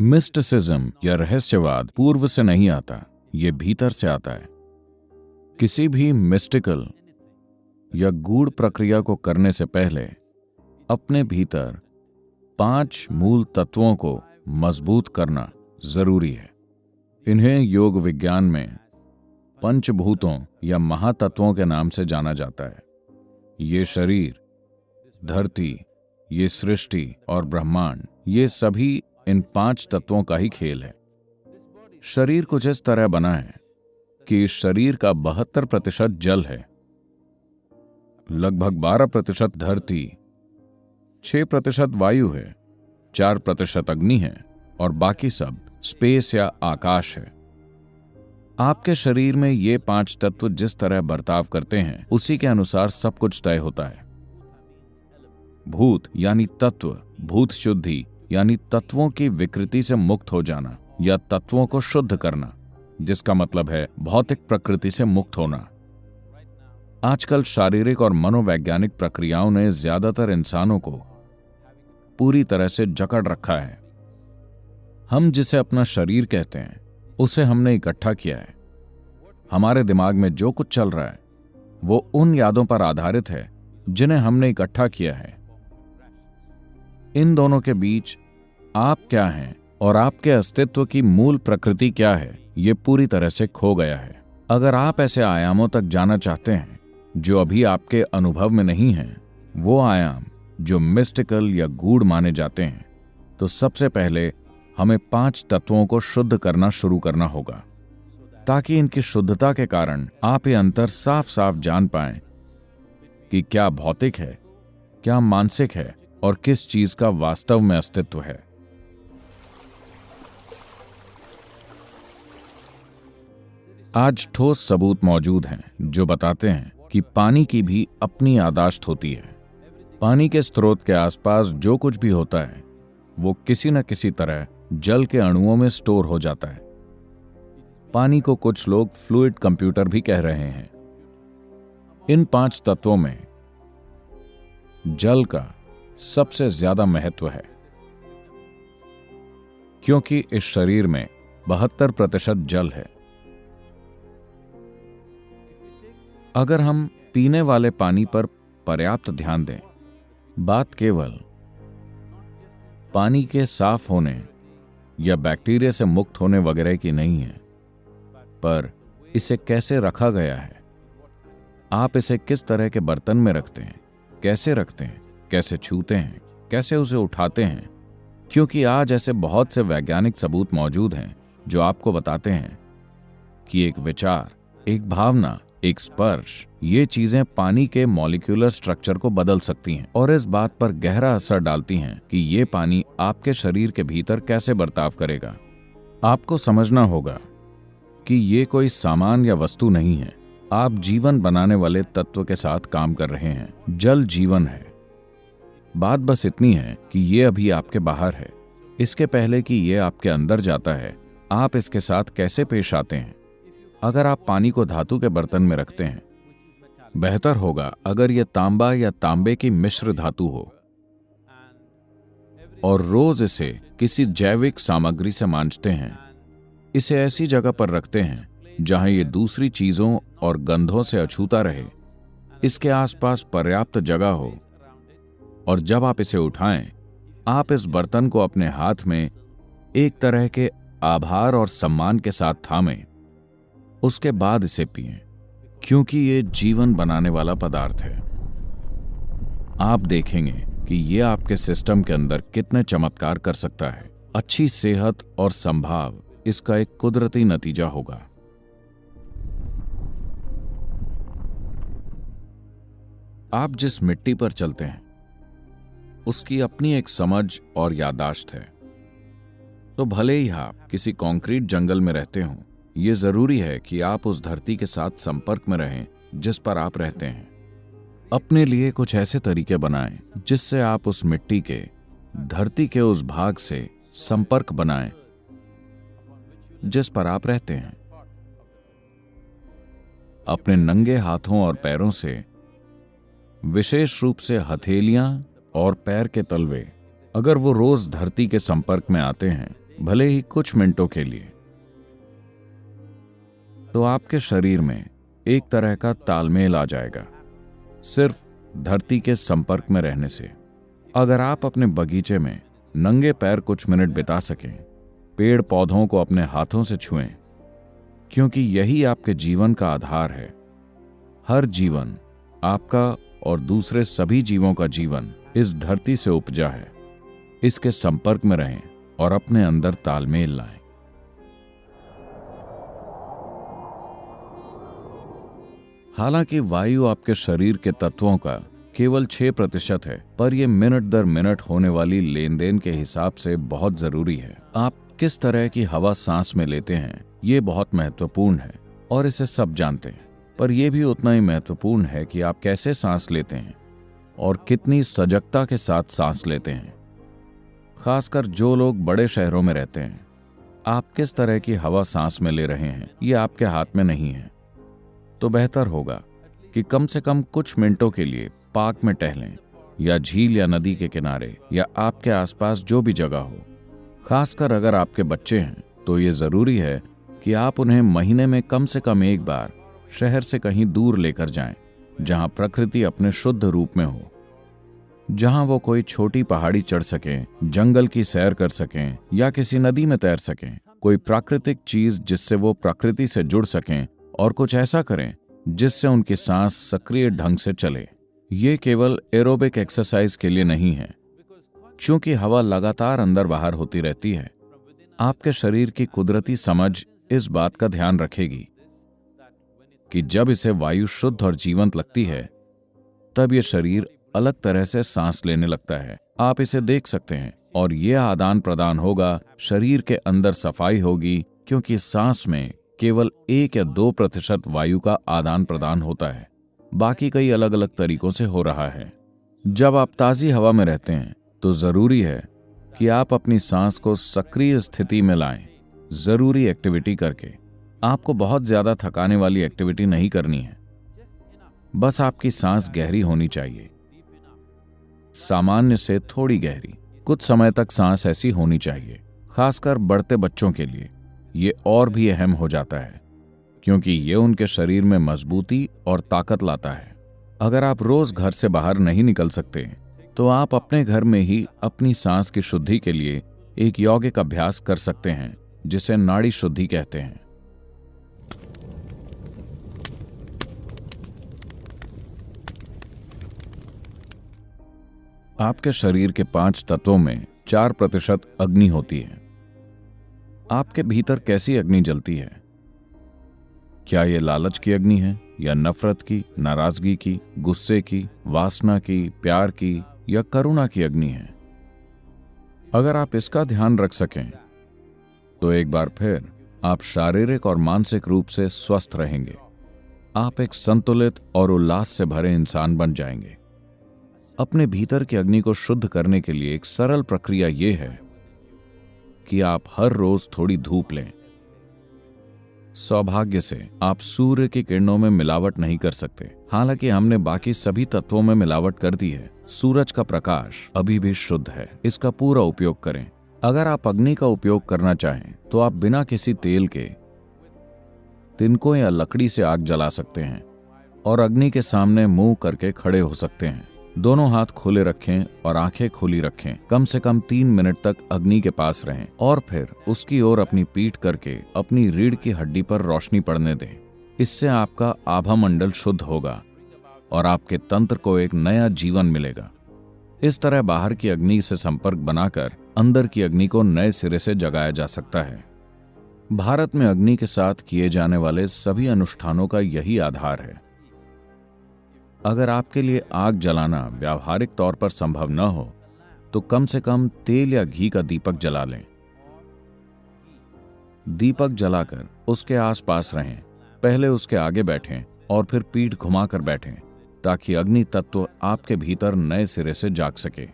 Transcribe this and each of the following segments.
Mysticism या रहस्यवाद पूर्व से नहीं आता, ये भीतर से आता है। किसी भी मिस्टिकल या गूढ़ प्रक्रिया को करने से पहले अपने भीतर 5 मूल तत्वों को मजबूत करना जरूरी है। इन्हें योग विज्ञान में पंचभूतों या महातत्वों के नाम से जाना जाता है। ये शरीर, धरती, ये सृष्टि और ब्रह्मांड, ये सभी इन 5 तत्वों का ही खेल है। शरीर कुछ इस तरह बना है कि इस शरीर का 72% जल है, लगभग 12% धरती, 6% वायु है, 4% अग्नि है और बाकी सब स्पेस या आकाश है। आपके शरीर में ये 5 तत्व जिस तरह बर्ताव करते हैं उसी के अनुसार सब कुछ तय होता है। भूत यानी तत्व, भूत शुद्धि यानी तत्वों की विकृति से मुक्त हो जाना या तत्वों को शुद्ध करना, जिसका मतलब है भौतिक प्रकृति से मुक्त होना। आजकल शारीरिक और मनोवैज्ञानिक प्रक्रियाओं ने ज्यादातर इंसानों को पूरी तरह से जकड़ रखा है। हम जिसे अपना शरीर कहते हैं उसे हमने इकट्ठा किया है। हमारे दिमाग में जो कुछ चल रहा है वो उन यादों पर आधारित है जिन्हें हमने इकट्ठा किया है। इन दोनों के बीच आप क्या हैं और आपके अस्तित्व की मूल प्रकृति क्या है, ये पूरी तरह से खो गया है। अगर आप ऐसे आयामों तक जाना चाहते हैं जो अभी आपके अनुभव में नहीं हैं, वो आयाम जो मिस्टिकल या गूढ़ माने जाते हैं, तो सबसे पहले हमें 5 तत्वों को शुद्ध करना शुरू करना होगा, ताकि इनकी शुद्धता के कारण आप ये अंतर साफ साफ जान पाएं कि क्या भौतिक है, क्या मानसिक है और किस चीज का वास्तव में अस्तित्व है। आज ठोस सबूत मौजूद हैं जो बताते हैं कि पानी की भी अपनी याददाश्त होती है। पानी के स्रोत के आसपास जो कुछ भी होता है वो किसी न किसी तरह जल के अणुओं में स्टोर हो जाता है। पानी को कुछ लोग फ्लूइड कंप्यूटर भी कह रहे हैं। इन 5 तत्वों में जल का सबसे ज्यादा महत्व है, क्योंकि इस शरीर में 72% जल है। अगर हम पीने वाले पानी पर पर्याप्त ध्यान दें, बात केवल पानी के साफ होने या बैक्टीरिया से मुक्त होने वगैरह की नहीं है, पर इसे कैसे रखा गया है। आप इसे किस तरह के बर्तन में रखते हैं, कैसे रखते हैं, कैसे छूते हैं, कैसे उसे उठाते हैं, क्योंकि आज ऐसे बहुत से वैज्ञानिक सबूत मौजूद हैं जो आपको बताते हैं कि एक विचार, एक भावना, एक स्पर्श, ये चीजें पानी के मॉलिक्यूलर स्ट्रक्चर को बदल सकती हैं और इस बात पर गहरा असर डालती हैं कि ये पानी आपके शरीर के भीतर कैसे बर्ताव करेगा। आपको समझना होगा कि ये कोई सामान या वस्तु नहीं है। आप जीवन बनाने वाले तत्व के साथ काम कर रहे हैं। जल जीवन है। बात बस इतनी है कि ये अभी आपके बाहर है। इसके पहले कि ये आपके अंदर जाता है, आप इसके साथ कैसे पेश आते हैं। अगर आप पानी को धातु के बर्तन में रखते हैं, बेहतर होगा अगर यह तांबा या तांबे की मिश्र धातु हो, और रोज इसे किसी जैविक सामग्री से मांजते हैं। इसे ऐसी जगह पर रखते हैं जहां ये दूसरी चीजों और गंधों से अछूता रहे, इसके आसपास पर्याप्त जगह हो, और जब आप इसे उठाएं, आप इस बर्तन को अपने हाथ में एक तरह के आभार और सम्मान के साथ थामें। उसके बाद इसे पिएं, क्योंकि ये जीवन बनाने वाला पदार्थ है। आप देखेंगे कि ये आपके सिस्टम के अंदर कितने चमत्कार कर सकता है। अच्छी सेहत और संभाव इसका एक कुदरती नतीजा होगा। आप जिस मिट्टी पर चलते हैं उसकी अपनी एक समझ और याददाश्त है। तो भले ही आप किसी कंक्रीट जंगल में रहते हों, ये जरूरी है कि आप उस धरती के साथ संपर्क में रहें जिस पर आप रहते हैं। अपने लिए कुछ ऐसे तरीके बनाएं जिससे आप उस मिट्टी के, धरती के उस भाग से संपर्क बनाएं जिस पर आप रहते हैं। अपने नंगे हाथों और पैरों से, विशेष रूप से हथेलियां और पैर के तलवे, अगर वो रोज धरती के संपर्क में आते हैं भले ही कुछ मिनटों के लिए, तो आपके शरीर में एक तरह का तालमेल आ जाएगा सिर्फ धरती के संपर्क में रहने से। अगर आप अपने बगीचे में नंगे पैर कुछ मिनट बिता सकें, पेड़ पौधों को अपने हाथों से छुएं, क्योंकि यही आपके जीवन का आधार है। हर जीवन, आपका और दूसरे सभी जीवों का जीवन इस धरती से उपजा है। इसके संपर्क में रहें और अपने अंदर तालमेल लाएं। हालांकि वायु आपके शरीर के तत्वों का केवल 6% है, पर यह मिनट दर मिनट होने वाली लेन देन के हिसाब से बहुत जरूरी है। आप किस तरह की हवा सांस में लेते हैं, ये बहुत महत्वपूर्ण है और इसे सब जानते हैं। पर यह भी उतना ही महत्वपूर्ण है कि आप कैसे सांस लेते हैं और कितनी सजगता के साथ सांस लेते हैं। खासकर जो लोग बड़े शहरों में रहते हैं, आप किस तरह की हवा सांस में ले रहे हैं, ये आपके हाथ में नहीं है। तो बेहतर होगा कि कम से कम कुछ मिनटों के लिए पार्क में टहलें, या झील या नदी के किनारे, या आपके आसपास जो भी जगह हो। खासकर अगर आपके बच्चे हैं तो ये जरूरी है कि आप उन्हें महीने में कम से कम एक बार शहर से कहीं दूर लेकर जाएं, जहां प्रकृति अपने शुद्ध रूप में हो, जहां वो कोई छोटी पहाड़ी चढ़ सकें, जंगल की सैर कर सकें, या किसी नदी में तैर सकें। कोई प्राकृतिक चीज जिससे वो प्रकृति से जुड़ सकें, और कुछ ऐसा करें जिससे उनकी सांस सक्रिय ढंग से चले। ये केवल एरोबिक एक्सरसाइज के लिए नहीं है, क्योंकि हवा लगातार अंदर बाहर होती रहती है। आपके शरीर की कुदरती समझ इस बात का ध्यान रखेगी कि जब इसे वायु शुद्ध और जीवंत लगती है, तब यह शरीर अलग तरह से सांस लेने लगता है। आप इसे देख सकते हैं, और यह आदान प्रदान होगा, शरीर के अंदर सफाई होगी, क्योंकि सांस में केवल 1 या 2% वायु का आदान प्रदान होता है, बाकी कई अलग अलग तरीकों से हो रहा है। जब आप ताजी हवा में रहते हैं तो जरूरी है कि आप अपनी सांस को सक्रिय स्थिति में लाएं, जरूरी एक्टिविटी करके। आपको बहुत ज्यादा थकाने वाली एक्टिविटी नहीं करनी है, बस आपकी सांस गहरी होनी चाहिए, सामान्य से थोड़ी गहरी। कुछ समय तक सांस ऐसी होनी चाहिए। खासकर बढ़ते बच्चों के लिए ये और भी अहम हो जाता है, क्योंकि ये उनके शरीर में मजबूती और ताकत लाता है। अगर आप रोज घर से बाहर नहीं निकल सकते, तो आप अपने घर में ही अपनी सांस की शुद्धि के लिए एक यौगिक अभ्यास कर सकते हैं, जिसे नाड़ी शुद्धि कहते हैं। आपके शरीर के 5 तत्वों में 4% अग्नि होती है। आपके भीतर कैसी अग्नि जलती है? क्या यह लालच की अग्नि है, या नफरत की, नाराजगी की, गुस्से की, वासना की, प्यार की, या करुणा की अग्नि है? अगर आप इसका ध्यान रख सकें, तो एक बार फिर आप शारीरिक और मानसिक रूप से स्वस्थ रहेंगे। आप एक संतुलित और उल्लास से भरे इंसान बन जाएंगे। अपने भीतर की अग्नि को शुद्ध करने के लिए एक सरल प्रक्रिया यह है कि आप हर रोज थोड़ी धूप लें। सौभाग्य से आप सूर्य की किरणों में मिलावट नहीं कर सकते, हालांकि हमने बाकी सभी तत्वों में मिलावट कर दी है। सूरज का प्रकाश अभी भी शुद्ध है, इसका पूरा उपयोग करें। अगर आप अग्नि का उपयोग करना चाहें, तो आप बिना किसी तेल के तिनकों या लकड़ी से आग जला सकते हैं और अग्नि के सामने मुंह करके खड़े हो सकते हैं। दोनों हाथ खुले रखें और आंखें खुली रखें। कम से कम 3 मिनट तक अग्नि के पास रहें और फिर उसकी ओर अपनी पीठ करके अपनी रीढ़ की हड्डी पर रोशनी पड़ने दें। इससे आपका आभा मंडल शुद्ध होगा और आपके तंत्र को एक नया जीवन मिलेगा। इस तरह बाहर की अग्नि से संपर्क बनाकर अंदर की अग्नि को नए सिरे से जगाया जा सकता है। भारत में अग्नि के साथ किए जाने वाले सभी अनुष्ठानों का यही आधार है। अगर आपके लिए आग जलाना व्यावहारिक तौर पर संभव न हो, तो कम से कम तेल या घी का दीपक जला लें। दीपक जलाकर उसके आसपास रहें। पहले उसके आगे बैठें और फिर पीठ घुमाकर बैठें, ताकि अग्नि तत्व आपके भीतर नए सिरे से जाग सके।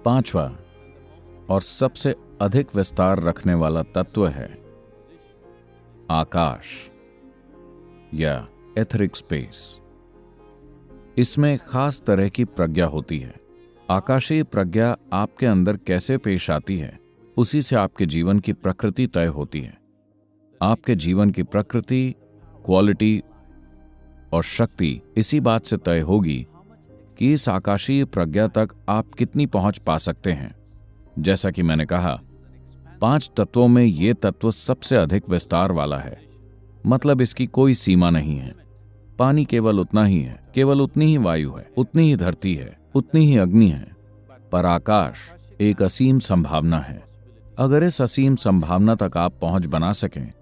पांचवा और सबसे अधिक विस्तार रखने वाला तत्व है आकाश या एथरिक स्पेस। इसमें खास तरह की प्रज्ञा होती है। आकाशीय प्रज्ञा आपके अंदर कैसे पेश आती है, उसी से आपके जीवन की प्रकृति तय होती है। आपके जीवन की प्रकृति, क्वालिटी और शक्ति इसी बात से तय होगी कि इस आकाशीय प्रज्ञा तक आप कितनी पहुंच पा सकते हैं। जैसा कि मैंने कहा, 5 तत्वों में यह तत्व सबसे अधिक विस्तार वाला है, मतलब इसकी कोई सीमा नहीं है। पानी केवल उतना ही है, केवल उतनी ही वायु है, उतनी ही धरती है, उतनी ही अग्नि है। पर आकाश एक असीम संभावना है। अगर इस असीम संभावना तक आप पहुंच बना सकें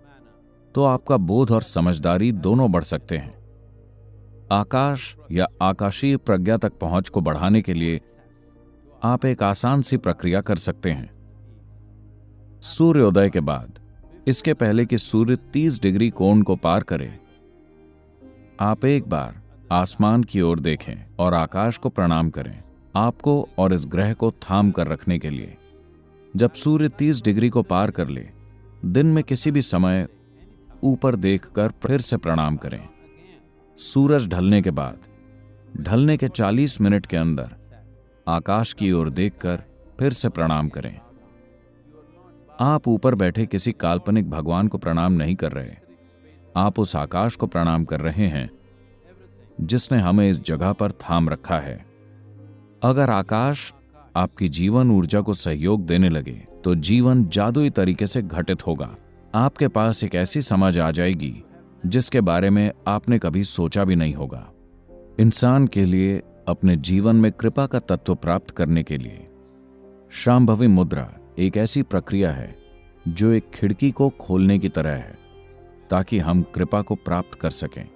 तो आपका बोध और समझदारी दोनों बढ़ सकते हैं। आकाश या आकाशीय प्रज्ञा तक पहुंच को बढ़ाने के लिए आप एक आसान सी प्रक्रिया कर सकते हैं। सूर्योदय के बाद, इसके पहले कि सूर्य 30 डिग्री कोण को पार करे, आप एक बार आसमान की ओर देखें और आकाश को प्रणाम करें, आपको और इस ग्रह को थाम कर रखने के लिए। जब सूर्य 30 डिग्री को पार कर ले, दिन में किसी भी समय ऊपर देखकर फिर से प्रणाम करें। सूरज ढलने के बाद, ढलने के 40 मिनट के अंदर आकाश की ओर देखकर फिर से प्रणाम करें। आप ऊपर बैठे किसी काल्पनिक भगवान को प्रणाम नहीं कर रहे, आप उस आकाश को प्रणाम कर रहे हैं जिसने हमें इस जगह पर थाम रखा है। अगर आकाश आपकी जीवन ऊर्जा को सहयोग देने लगे तो जीवन जादुई तरीके से घटित होगा। आपके पास एक ऐसी समझ आ जाएगी जिसके बारे में आपने कभी सोचा भी नहीं होगा। इंसान के लिए अपने जीवन में कृपा का तत्व प्राप्त करने के लिए शांभवी मुद्रा एक ऐसी प्रक्रिया है जो एक खिड़की को खोलने की तरह है, ताकि हम कृपा को प्राप्त कर सकें।